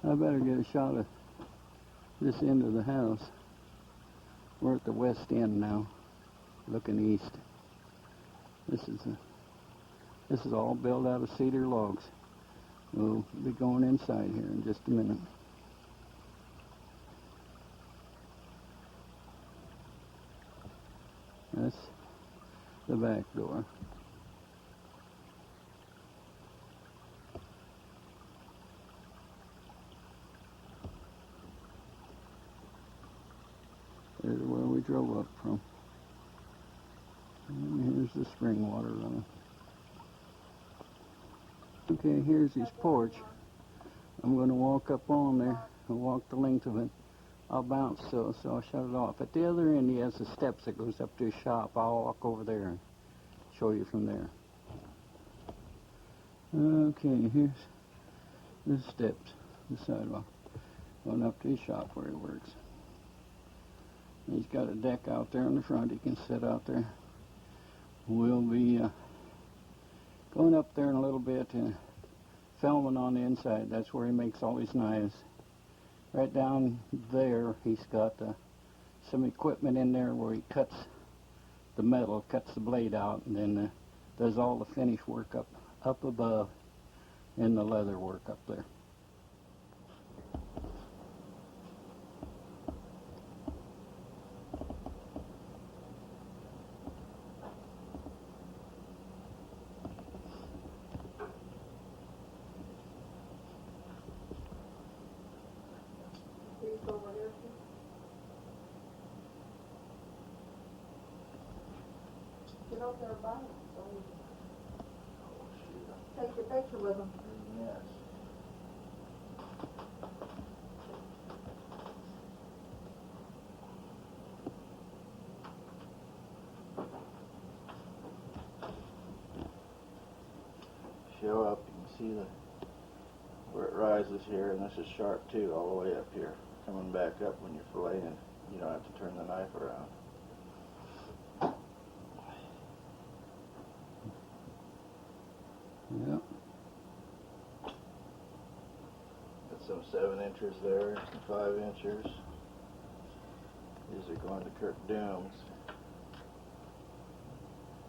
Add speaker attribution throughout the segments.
Speaker 1: I better get a shot of this end of the house. We're at the west end now, looking east. This is all built out of cedar logs. We'll be going inside here in just a minute. That's the back door. There's where we drove up from. And here's the spring water running. Okay, here's his porch. I'm going to walk up on there and walk the length of it. I'll bounce so I'll shut it off. At the other end, he has the steps that goes up to his shop. I'll walk over there and show you from there. Okay, here's the steps, the sidewalk, going up to his shop where he works. He's got a deck out there in the front. He can sit out there. We'll be going up there in a little bit and filming on the inside. That's where he makes all his knives. Right down there, he's got some equipment in there where he cuts the metal, cuts the blade out, and then does all the finish work up above in the leather work up there.
Speaker 2: Get out there by it, so you take your picture with them.
Speaker 3: Yes. Show up, you can see where it rises here, and this is sharp too, all the way up here. Coming back up when you're filleting, you don't have to turn the knife around.
Speaker 1: Yep.
Speaker 3: Got some 7 inches there, some 5 inches. These are going to Kirk Dooms.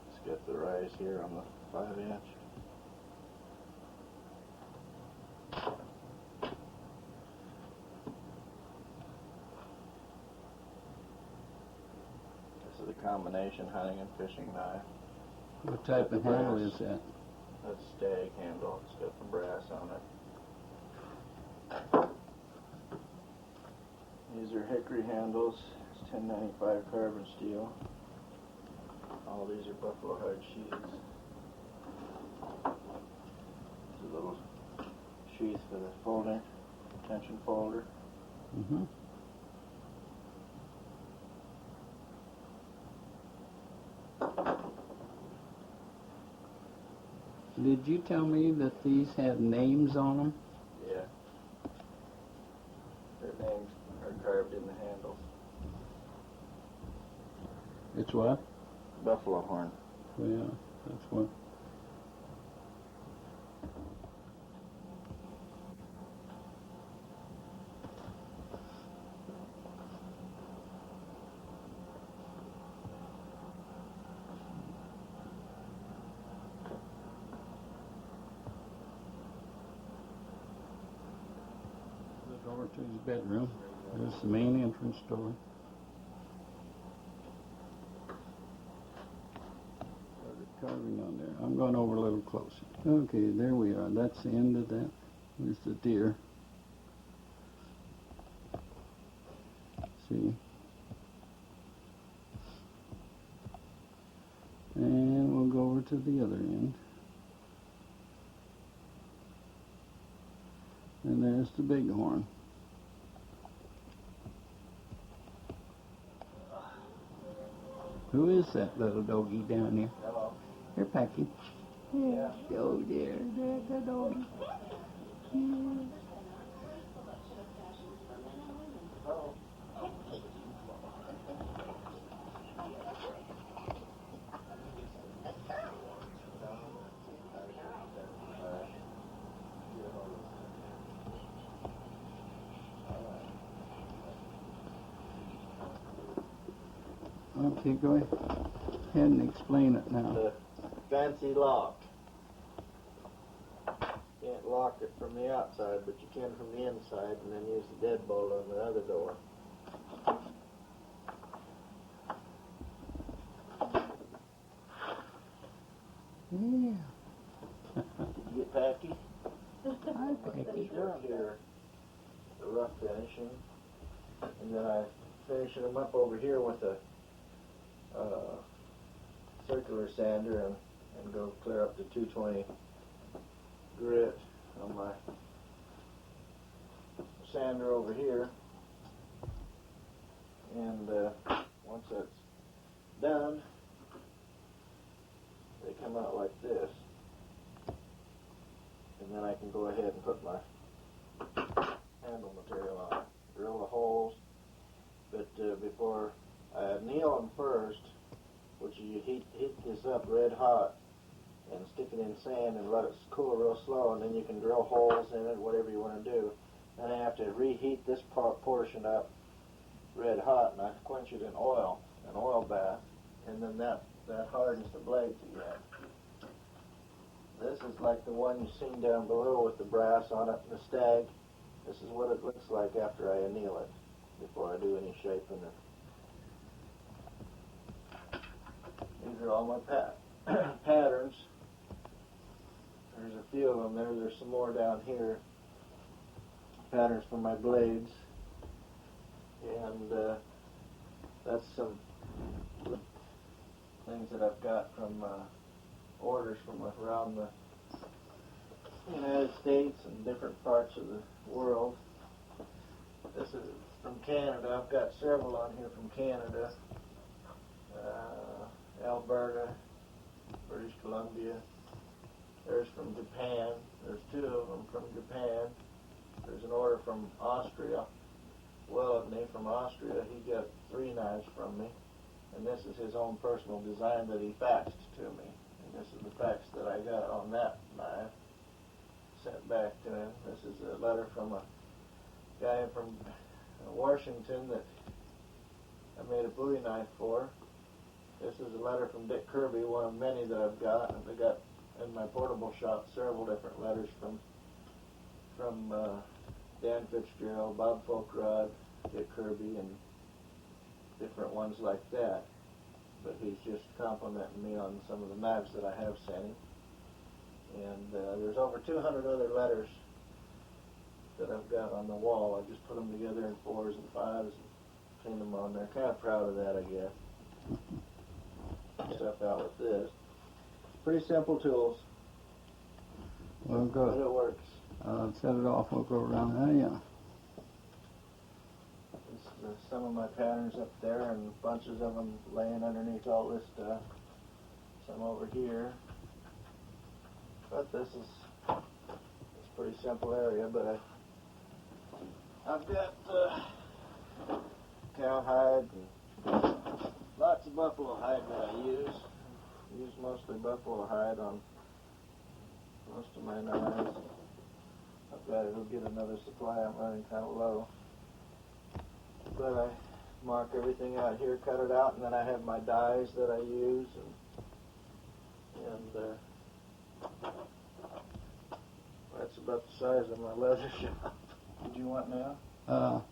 Speaker 3: It's got the rise here on the 5 inch. This is a combination hunting and fishing knife.
Speaker 1: What type of handle is that?
Speaker 3: That's a stag handle. It's got the brass on it. These are hickory handles. It's 1095 carbon steel. All these are buffalo hide sheaths. It's a little sheath for the folding, tension folder.
Speaker 1: Mm-hmm. Did you tell me that these have names on them?
Speaker 3: Yeah. Their names are carved in the handles.
Speaker 1: It's what?
Speaker 3: Buffalo horn.
Speaker 1: Oh, yeah, that's what. The door to his bedroom. There's the main entrance door. Carving on there. I'm going over a little closer. Okay, there we are. That's the end of that. There's the deer. See? And we'll go over to the other end. And there's the bighorn. Who is that little doggy down there?
Speaker 3: Hello.
Speaker 1: Here, Packy. Yeah. Oh, dear. There's the doggy. Yeah. Okay, go ahead and explain it now.
Speaker 3: The fancy lock. Can't lock it from the outside, but you can from the inside, and then use the deadbolt on the other door.
Speaker 1: Yeah.
Speaker 3: Did you get packy?
Speaker 1: I think
Speaker 3: Down here, the rough finishing, and then I finish them up over here with a circular sander and go clear up to 220 grit on my sander over here. And once that's done, they come out like this. And then I can go ahead and put my handle material on it, drill the holes. But before I anneal them first, which you heat this up red hot and stick it in sand and let it cool real slow, and then you can drill holes in it, whatever you want to do. Then I have to reheat this portion up red hot, and I quench it in oil, an oil bath, and then that hardens the blades again. This is like the one you've seen down below with the brass on it and the stag. This is what it looks like after I anneal it, before I do any shaping. These are all my patterns. There's a few of them there. There's some more down here. Patterns for my blades. And that's some things that I've got from orders from around the United States and different parts of the world. This is from Canada. I've got several on here from Canada. Alberta, British Columbia. There's from Japan. There's two of them from Japan. There's an order from Austria. Wellesley from Austria. He got 3 knives from me. And this is his own personal design that he faxed to me. And this is the fax that I got on that knife. Sent back to him. This is a letter from a guy from Washington that I made a Bowie knife for. This is a letter from Dick Kirby, one of many that I've got. And I got in my portable shop several different letters from Dan Fitzgerald, Bob Folkrod, Dick Kirby, and different ones like that. But he's just complimenting me on some of the knives that I have sent him. And there's over 200 other letters that I've got on the wall. I just put them together in 4s and 5s and pinned them on there. Kind of proud of that, I guess. Stuff out with this. Pretty simple tools.
Speaker 1: Well,
Speaker 3: But
Speaker 1: good.
Speaker 3: it works.
Speaker 1: Set it off. We'll go around. Oh, yeah.
Speaker 3: Some of my patterns up there and bunches of them laying underneath all this stuff. Some over here. But this is it's a pretty simple area, but I've got cowhide and lots of buffalo hide that I use. Use mostly buffalo hide on most of my knives. I've got to go get another supply. I'm running kind of low. But I mark everything out here, cut it out, and then I have my dies that I use, and that's about the size of my leather shop. What do you want now?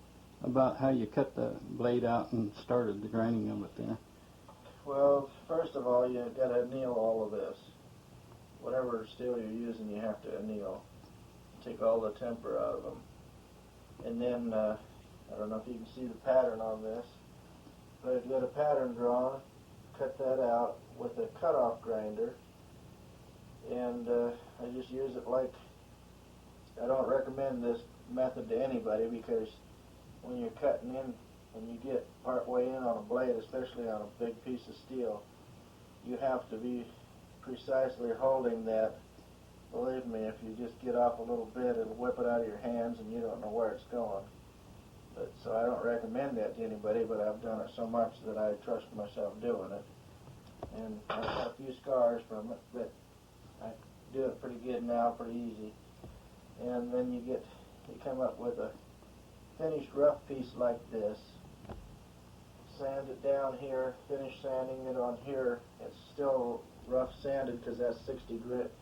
Speaker 1: About how you cut the blade out and started the grinding of it there.
Speaker 3: Well, first of all, you got to anneal all of this. Whatever steel you're using, you have to anneal. Take all the temper out of them, and then. I don't know if you can see the pattern on this, but I've got a pattern drawn, cut that out with a cutoff grinder, and I just use it like, I don't recommend this method to anybody because when you're cutting in and you get part way in on a blade, especially on a big piece of steel, you have to be precisely holding that. Believe me, if you just get off a little bit, it'll whip it out of your hands and you don't know where it's going. But, so I don't recommend that to anybody, but I've done it so much that I trust myself doing it. And I've got a few scars from it, but I do it pretty good now, pretty easy. And then you come up with a finished rough piece like this, sand it down here, finish sanding it on here. It's still rough sanded because that's 60 grit.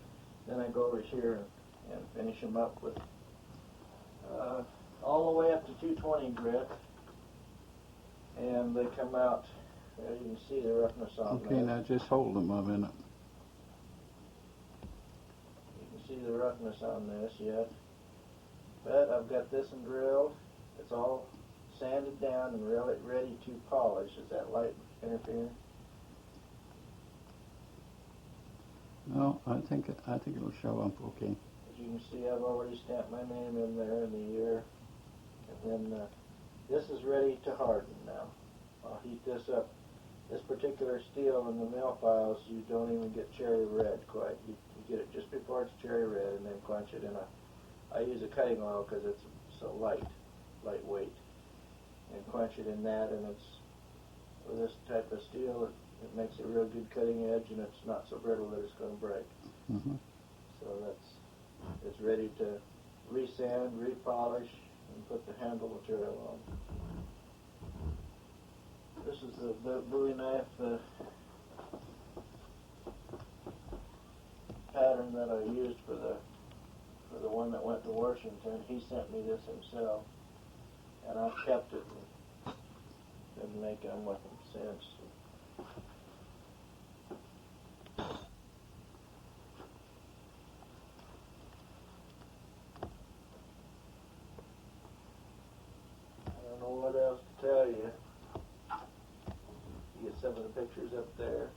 Speaker 3: Then I go over here and finish them up with all the way up to 220 grit. And they come out, you can see the roughness on
Speaker 1: Okay,
Speaker 3: there.
Speaker 1: now just hold them a minute.
Speaker 3: You can see the roughness on this yet. But I've got this one drilled. It's all sanded down and really ready to polish. Is that light interfering?
Speaker 1: No, I think it'll show up okay.
Speaker 3: As you can see, I've already stamped my name in there in the year. And then this is ready to harden now. I'll heat this up. This particular steel in the mill files, you don't even get cherry red quite. You get it just before it's cherry red and then quench it in I use a cutting oil because it's so lightweight. And quench it in that, and it's, with this type of steel, it makes a real good cutting edge, and it's not so brittle that it's going to break.
Speaker 1: Mm-hmm.
Speaker 3: So it's ready to resand, repolish, and put the handle material on. This is the Bowie knife pattern that I used for the one that went to Washington. He sent me this himself, and I've kept it and been making them with him since. I don't know what else to tell you. You get some of the pictures up there.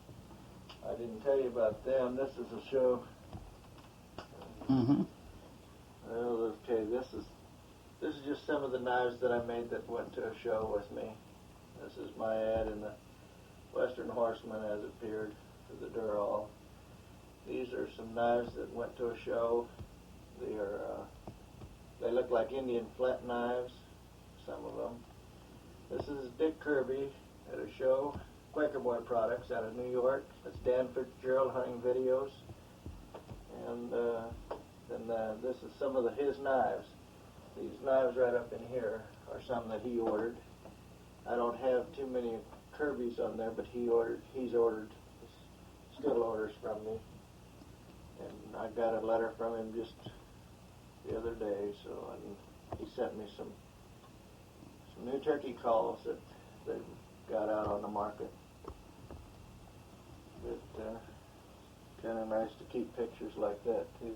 Speaker 3: I didn't tell you about them. This is a show.
Speaker 1: Mm-hmm.
Speaker 3: Well, okay, this is just some of the knives that I made that went to a show with me. This is my ad in the Western Horseman as it appeared for the Durr. These are some knives that went to a show. They look like Indian flint knives, some of them. This is Dick Kirby at a show, Quaker Boy Products out of New York. That's Dan Fitzgerald Hunting Videos. And this is some of his knives. These knives right up in here are some that he ordered. I don't have too many Kirby's on there, but he's ordered still orders from me. And I got a letter from him just the other day, and he sent me some new turkey calls that they've got out on the market. But kind of nice to keep pictures like that too.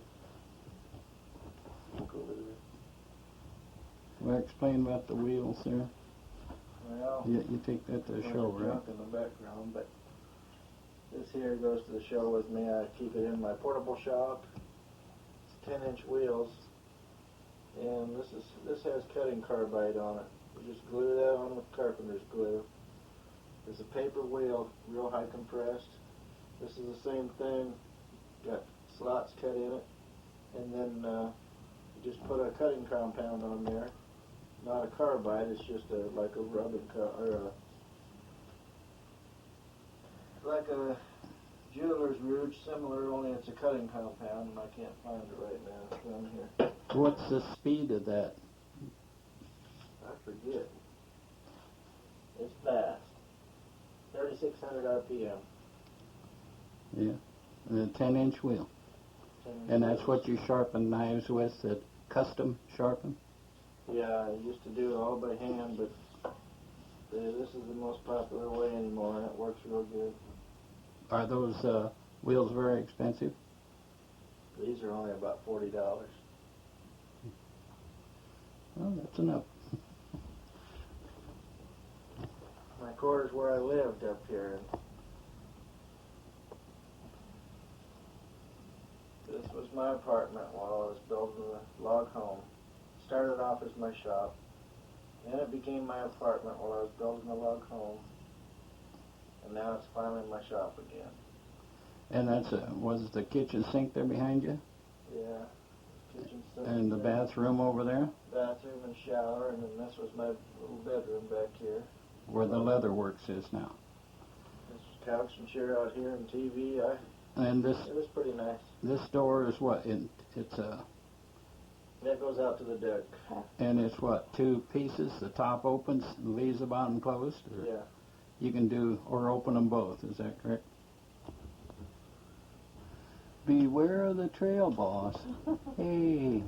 Speaker 3: Look over there.
Speaker 1: Well, explain about the wheels there.
Speaker 3: Well,
Speaker 1: You take that to the show, right?
Speaker 3: Junk in the background, but this here goes to the show with me. I keep it in my portable shop. It's 10-inch wheels, and this has cutting carbide on it. You just glue that on with carpenter's glue. There's a paper wheel, real high compressed. This is the same thing. Got slots cut in it, and then you just put a cutting compound on there. Not a carbide, it's just like a rubbing like a jeweler's rouge, similar, only it's a cutting compound, and I can't find it right now. It's down here.
Speaker 1: What's the speed of that?
Speaker 3: I forget. It's fast. 3,600 RPM.
Speaker 1: Yeah, and a 10-inch wheel. And that's what you sharpen knives with, that custom sharpen?
Speaker 3: Yeah, I used to do it all by hand, but this is the most popular way anymore, and it works real good.
Speaker 1: Are those wheels very expensive?
Speaker 3: These are only about $40.
Speaker 1: Well, that's enough.
Speaker 3: My quarters where I lived up here. This was my apartment while I was building the log home. Started off as my shop, then it became my apartment while I was building the log home, and now it's finally my shop again.
Speaker 1: And was the kitchen sink there behind you?
Speaker 3: Yeah, kitchen sink.
Speaker 1: And the bathroom over there?
Speaker 3: Bathroom and shower, and then this was my little bedroom back here.
Speaker 1: Where the leather works is now.
Speaker 3: This couch and chair out here and TV.
Speaker 1: And this
Speaker 3: It was pretty nice.
Speaker 1: this door is what?
Speaker 3: That goes out to the deck.
Speaker 1: And it's what, 2 pieces? The top opens and leaves the bottom closed? Or?
Speaker 3: Yeah.
Speaker 1: you can do, or open them both. Is that correct? Beware of the trail boss. Hey.